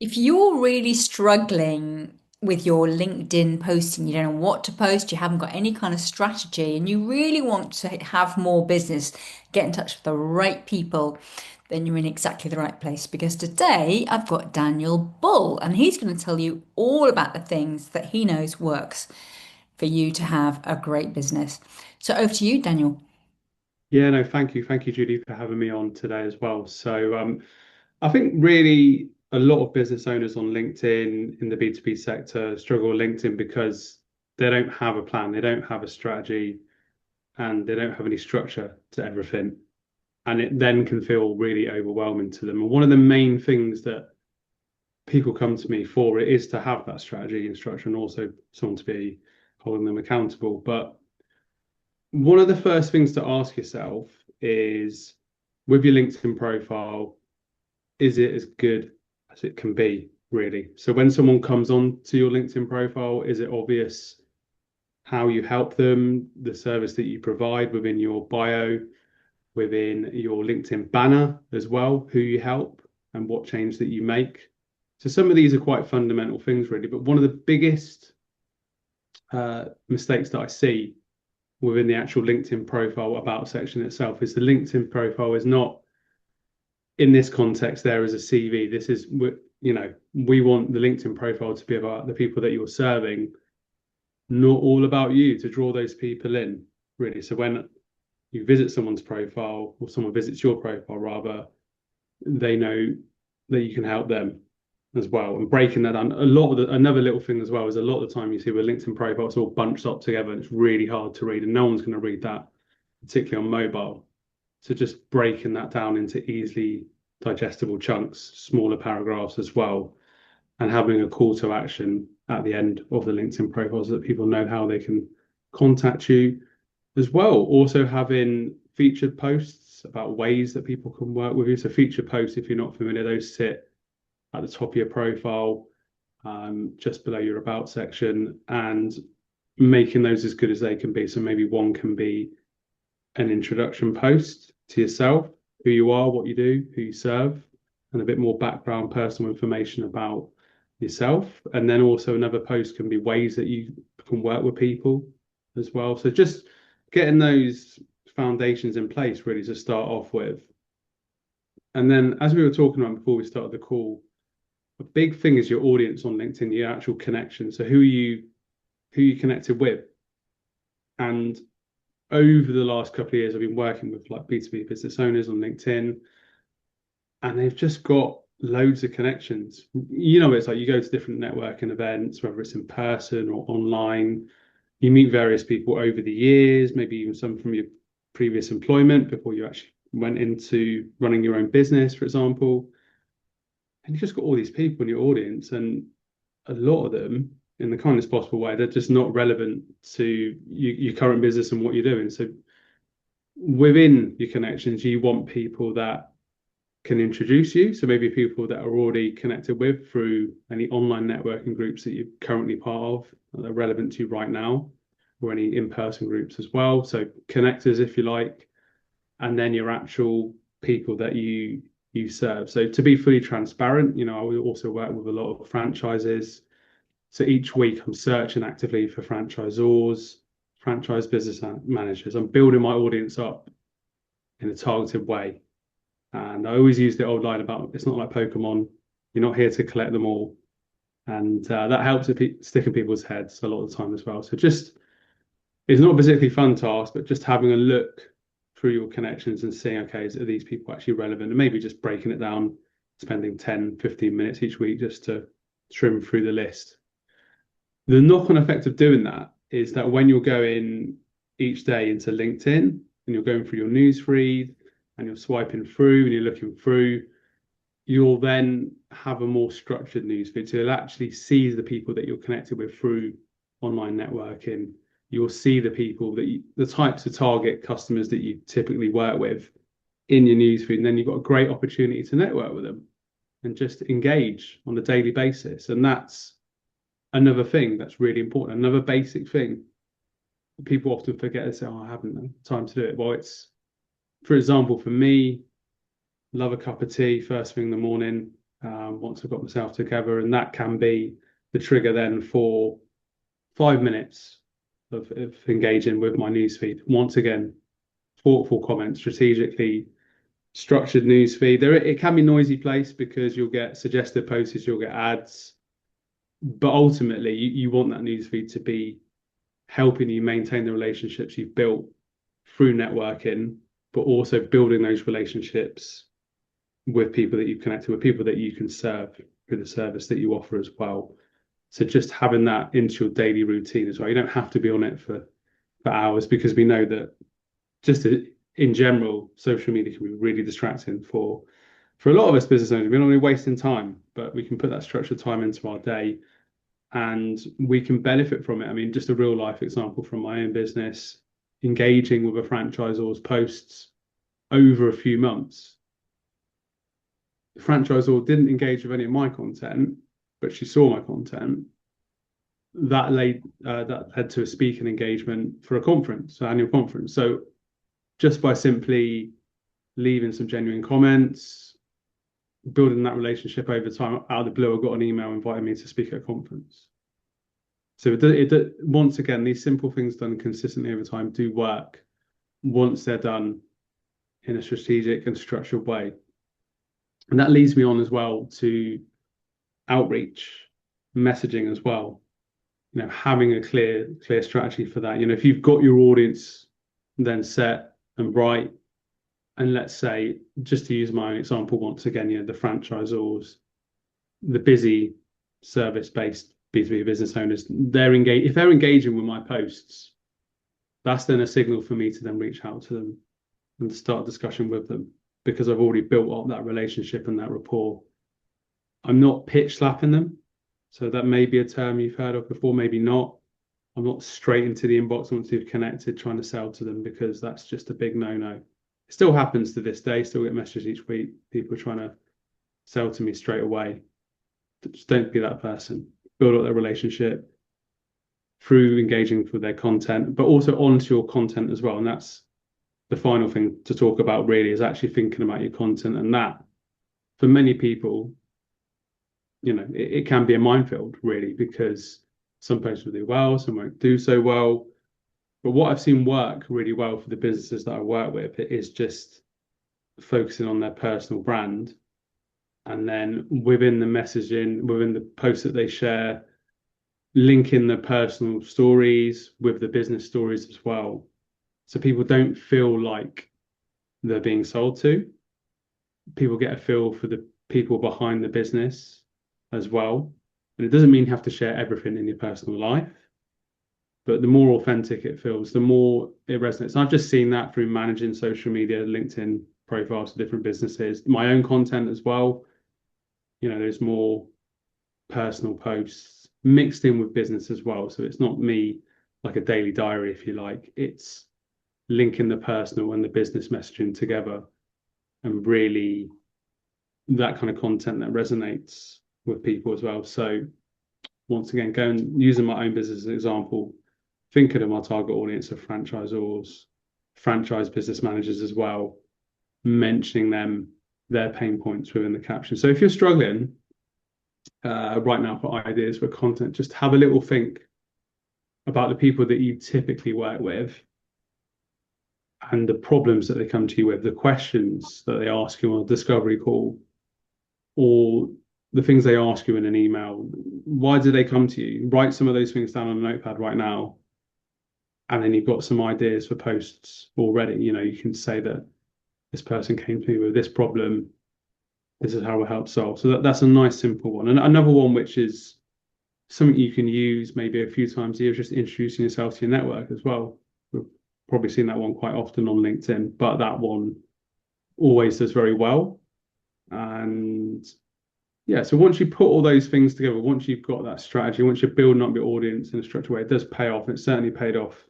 If you're really struggling with your LinkedIn posting, you don't know what to post, you haven't got any kind of strategy, and you really want to have more business, get in touch with the right people, then you're in exactly the right place. Because today I've got Daniel Bull, and he's going to tell you all about the things that he knows works for you to have a great business. So over to you, Daniel. Yeah, no, thank you. Thank you, Judy, for having me on today as well. I think really a lot of business owners on LinkedIn in the B2B sector struggle with LinkedIn because they don't have a plan, they don't have a strategy, and they don't have any structure to everything. And it then can feel really overwhelming to them. And one of the main things that people come to me for it is to have that strategy and structure and also someone to be holding them accountable. But one of the first things to ask yourself is with your LinkedIn profile, is it as good as it can be, really? So when someone comes on to your LinkedIn profile, is it obvious how you help them, the service that you provide within your bio, within your LinkedIn banner as well, who you help and what change that you make? So some of these are quite fundamental things, really. But one of the biggest mistakes that I see within the actual LinkedIn profile about section itself is the LinkedIn profile is not in this context there as a CV. This is, we want the LinkedIn profile to be about the people that you're serving, not all about you, to draw those people in, really. So when you visit someone's profile or someone visits your profile, rather, they know that you can help them as well. And breaking that down, another little thing as well is a lot of the time you see with LinkedIn profiles all bunched up together and it's really hard to read, and no one's going to read that, particularly on mobile. So just breaking that down into easily digestible chunks, smaller paragraphs as well, and having a call to action at the end of the LinkedIn profile so that people know how they can contact you as well. Also having featured posts about ways that people can work with you. So featured posts, if you're not familiar, those sit at the top of your profile, just below your about section, and making those as good as they can be. So maybe one can be an introduction post to yourself, who you are, what you do, who you serve, and a bit more background personal information about yourself. And then also another post can be ways that you can work with people as well. So just getting those foundations in place really to start off with. And then as we were talking about before we started the call, a big thing is your audience on LinkedIn, your actual connection. So who you connected with. And over the last couple of years, I've been working with like B2B business owners on LinkedIn, and they've just got loads of connections. It's like you go to different networking events, whether it's in person or online. You meet various people over the years, maybe even some from your previous employment before you actually went into running your own business, for example. And you've just got all these people in your audience, and a lot of them, in the kindest possible way, they're just not relevant to your current business and what you're doing. So within your connections, you want people that can introduce you. So maybe people that are already connected with through any online networking groups that you're currently part of that are relevant to you right now, or any in-person groups as well. So connectors, if you like, and then your actual people that you serve. So to be fully transparent, I will also work with a lot of franchises. So each week I'm searching actively for franchisors, franchise business managers. I'm building my audience up in a targeted way. And I always use the old line about it's not like Pokemon. You're not here to collect them all. And that helps stick in people's heads a lot of the time as well. So just, it's not a particularly fun task, but just having a look through your connections and seeing, okay, are these people actually relevant? And maybe just breaking it down, spending 10, 15 minutes each week just to trim through the list. The knock-on effect of doing that is that when you're going each day into LinkedIn and you're going through your news feed and you're swiping through and you're looking through, you'll then have a more structured news feed. So you'll actually see the people that you're connected with through online networking. You'll see the people the types of target customers that you typically work with in your news feed. And then you've got a great opportunity to network with them and just engage on a daily basis. And that's another thing that's really important. Another basic thing people often forget and say, "Oh, I haven't time to do it." Well, for example, for me, love a cup of tea first thing in the morning. once I've got myself together, and that can be the trigger then for 5 minutes of engaging with my newsfeed. Once again, thoughtful comments, strategically structured newsfeed. There, it can be a noisy place because you'll get suggested posts, you'll get ads, but ultimately, you want that newsfeed to be helping you maintain the relationships you've built through networking, but also building those relationships with people that you've connected with, people that you can serve through the service that you offer as well. So just having that into your daily routine as well. You don't have to be on it for hours because we know that just in general, social media can be really distracting for a lot of us business owners. We're not only wasting time, but we can put that structured time into our day and we can benefit from it. I mean, just a real life example from my own business, engaging with a franchisor's posts over a few months. The franchisor didn't engage with any of my content, but she saw my content. That led to a speaking engagement for a conference, an annual conference. So just by simply leaving some genuine comments, building that relationship over time, out of the blue, I got an email inviting me to speak at a conference. So once again, these simple things done consistently over time do work once they're done in a strategic and structured way. And that leads me on as well to outreach, messaging as well. You know, having a clear strategy for that. You know, if you've got your audience then set and right, and let's say, just to use my own example once again, you know, the franchisors, the busy service-based B2B business owners, they're engaged. If they're engaging with my posts, that's then a signal for me to then reach out to them and start a discussion with them because I've already built up that relationship and that rapport. I'm not pitch slapping them. So that may be a term you've heard of before, maybe not. I'm not straight into the inbox once you've connected trying to sell to them because that's just a big no-no. It still happens to this day, still get messages each week, people trying to sell to me straight away. Just don't be that person. Build up their relationship through engaging with their content, but also onto your content as well. And that's the final thing to talk about really is actually thinking about your content. And that for many people, you know, it can be a minefield really because some posts will do well, some won't do so well. But what I've seen work really well for the businesses that I work with is just focusing on their personal brand. And then within the messaging, within the posts that they share, linking the personal stories with the business stories as well. So people don't feel like they're being sold to. People get a feel for the people behind the business as well. And it doesn't mean you have to share everything in your personal life, but the more authentic it feels, the more it resonates. And I've just seen that through managing social media, LinkedIn profiles for different businesses, my own content as well. You know, there's more personal posts mixed in with business as well. So it's not me like a daily diary, if you like. It's linking the personal and the business messaging together and really that kind of content that resonates with people as well. So once again, going using my own business as an example, thinking of my target audience of franchisors, franchise business managers as well, mentioning them, their pain points within the caption. So if you're struggling right now for ideas for content, just have a little think about the people that you typically work with and the problems that they come to you with, the questions that they ask you on a discovery call, or the things they ask you in an email. Why do they come to you? Write some of those things down on a notepad right now. And then you've got some ideas for posts already. You know, you can say that this person came to me with this problem. This is how we help solve. So that's a nice, simple one. And another one, which is something you can use maybe a few times a year, is just introducing yourself to your network as well. We've probably seen that one quite often on LinkedIn, but that one always does very well. And yeah, so once you put all those things together, once you've got that strategy, once you're building up your audience in a structured way, it does pay off. And it certainly paid off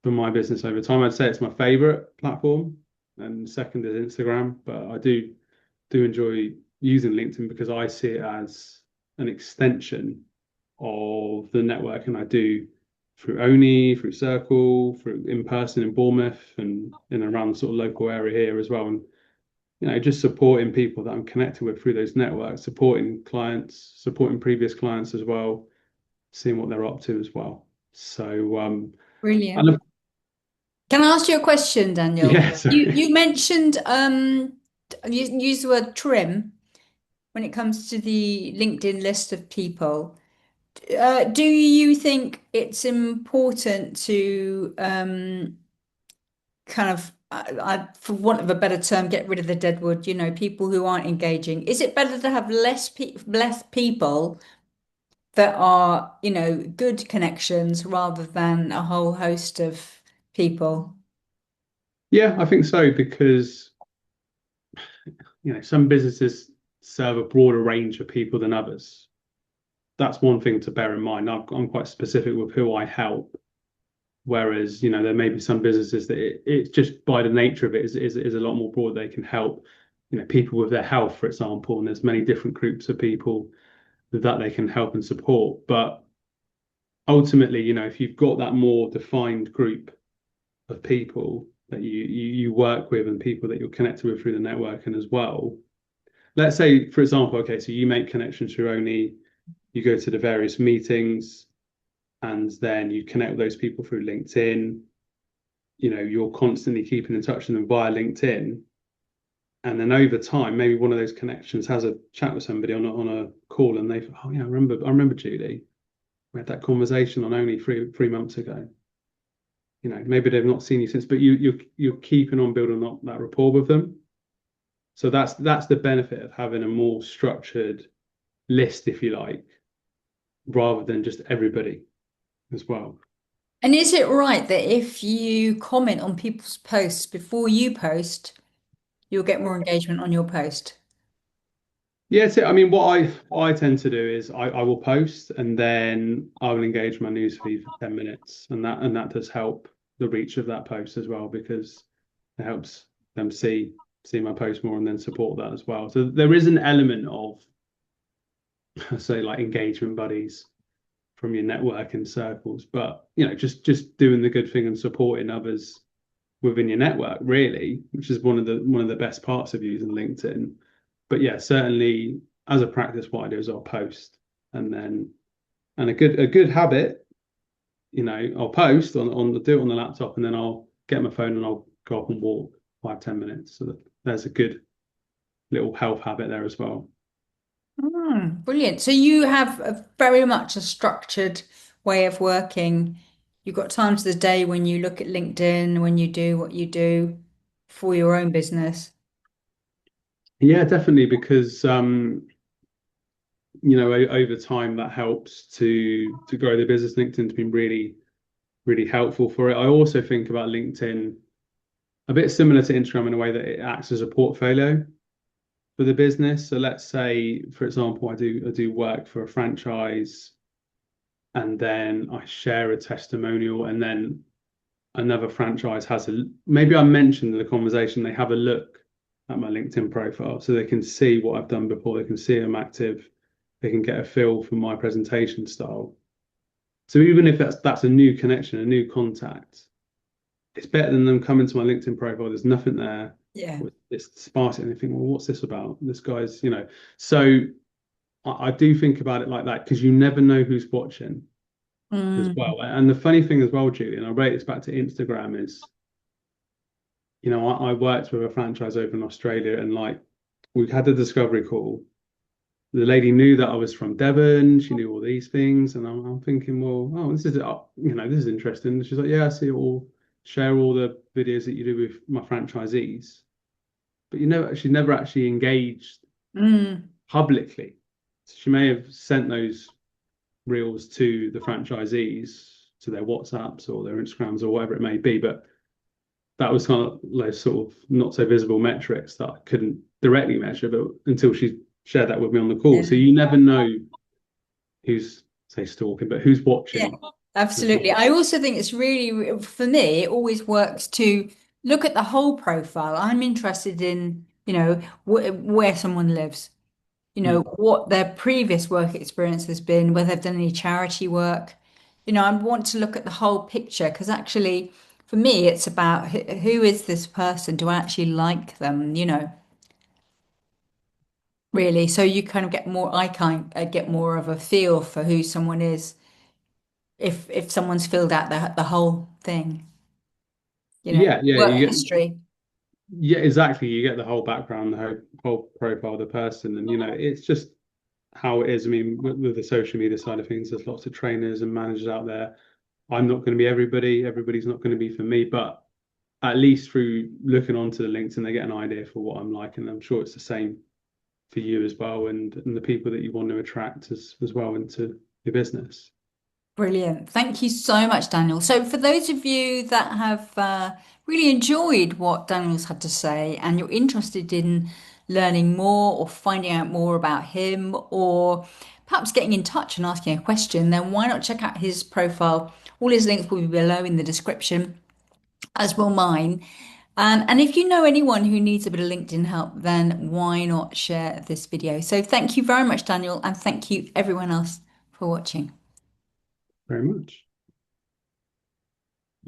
for my business over time. I'd say it's my favorite platform, and second is Instagram. But I do enjoy using LinkedIn because I see it as an extension of the networking I do through Oni, through Circle, through in person in Bournemouth and in around the sort of local area here as well. And just supporting people that I'm connected with through those networks, supporting clients, supporting previous clients as well, seeing what they're up to as well. So, and Brilliant. Can I ask you a question, Daniel? yeah, You sorry. mentioned you use the word trim when it comes to the LinkedIn list of people. Do you think it's important to kind of, for want of a better term, get rid of the deadwood, people who aren't engaging? Is it better to have less people that are, good connections rather than a whole host of people? Yeah, I think so because some businesses serve a broader range of people than others. That's one thing to bear in mind. I'm quite specific with who I help, whereas there may be some businesses that it's just by the nature of it is a lot more broad. They can help people with their health, for example, and there's many different groups of people that they can help and support. But ultimately, if you've got that more defined group of people that you work with and people that you're connected with through the networking as well. Let's say, for example, okay, so you make connections through only you go to the various meetings and then you connect with those people through LinkedIn. You're constantly keeping in touch with them via LinkedIn. And then over time, maybe one of those connections has a chat with somebody on a call and they, oh yeah, I remember Julie. We had that conversation on only three months ago. Maybe they've not seen you since, but you're keeping on building up that rapport with them. So that's the benefit of having a more structured list, if you like, rather than just everybody as well. And is it right that if you comment on people's posts before you post, you'll get more engagement on your post? Yeah, so I mean, what I tend to do is I will post and then I will engage my newsfeed for 10 minutes, and that does help the reach of that post as well because it helps them see my post more and then support that as well. So there is an element of say like engagement buddies from your networking circles, but just doing the good thing and supporting others within your network, really, which is one of the best parts of using LinkedIn. But yeah, certainly as a practice, what I do is I'll post and then and a good habit, I'll post on do it on the laptop and then I'll get my phone and I'll go up and walk 5-10 minutes. So there's a good little health habit there as well. Brilliant. So you have very much a structured way of working. You've got times of the day when you look at LinkedIn, when you do what you do for your own business. Yeah, definitely because over time that helps to grow the business. LinkedIn's been really really helpful for it. I also think about LinkedIn a bit similar to Instagram in a way that it acts as a portfolio for the business. So let's say, for example, I do work for a franchise and then I share a testimonial and then another franchise has maybe I mentioned in the conversation they have a look at my LinkedIn profile so they can see what I've done before, they can see I'm active, they can get a feel for my presentation style. So even if that's a new connection, a new contact, it's better than them coming to my LinkedIn profile. There's nothing there. Yeah. It's sparse and they think, well, what's this about? This guy's. So I do think about it like that because you never know who's watching as Mm, well. And the funny thing as well, Julie, and I rate this back to Instagram is, I worked with a franchise over in Australia and like we had a discovery call. The lady knew that I was from Devon. She knew all these things, and I'm thinking, well, oh, this is interesting. She's like, yeah, I see it all. Share all the videos that you do with my franchisees, but she never actually engaged mm, publicly. So she may have sent those reels to the franchisees, to their WhatsApps or their Instagrams or whatever it may be, but that was kind of those sort of not so visible metrics that I couldn't directly measure, but until she shared that with me on the call. So yeah. you never know who's say stalking, but who's Yeah, watching as absolutely. well. I also think it's really, for me, it always works to look at the whole profile. I'm interested in, where someone lives, Mm. what their previous work experience has been, whether they've done any charity work. I want to look at the whole picture because actually, for me, it's about who is this person? Do I actually like them? Really. So you kind of get more, I kind get more of a feel for who someone is if someone's filled out the whole thing, Yeah, yeah, work you get history. yeah, exactly. You get the whole background, the whole profile of the person, and it's just how it is. I mean, with the social media side of things, there's lots of trainers and managers out there. I'm not going to be everybody. Everybody's not going to be for me, but at least through looking onto the LinkedIn, they get an idea for what I'm like, and I'm sure it's the same for you as well, and the people that you want to attract as well into your business. Brilliant. Thank you so much, Daniel. So, for those of you that have really enjoyed what Daniel's had to say and you're interested in learning more or finding out more about him or perhaps getting in touch and asking a question, then why not check out his profile? All his links will be below in the description, as will mine. And if you know anyone who needs a bit of LinkedIn help, then why not share this video? So, thank you very much, Daniel, and thank you everyone else for watching. Very much.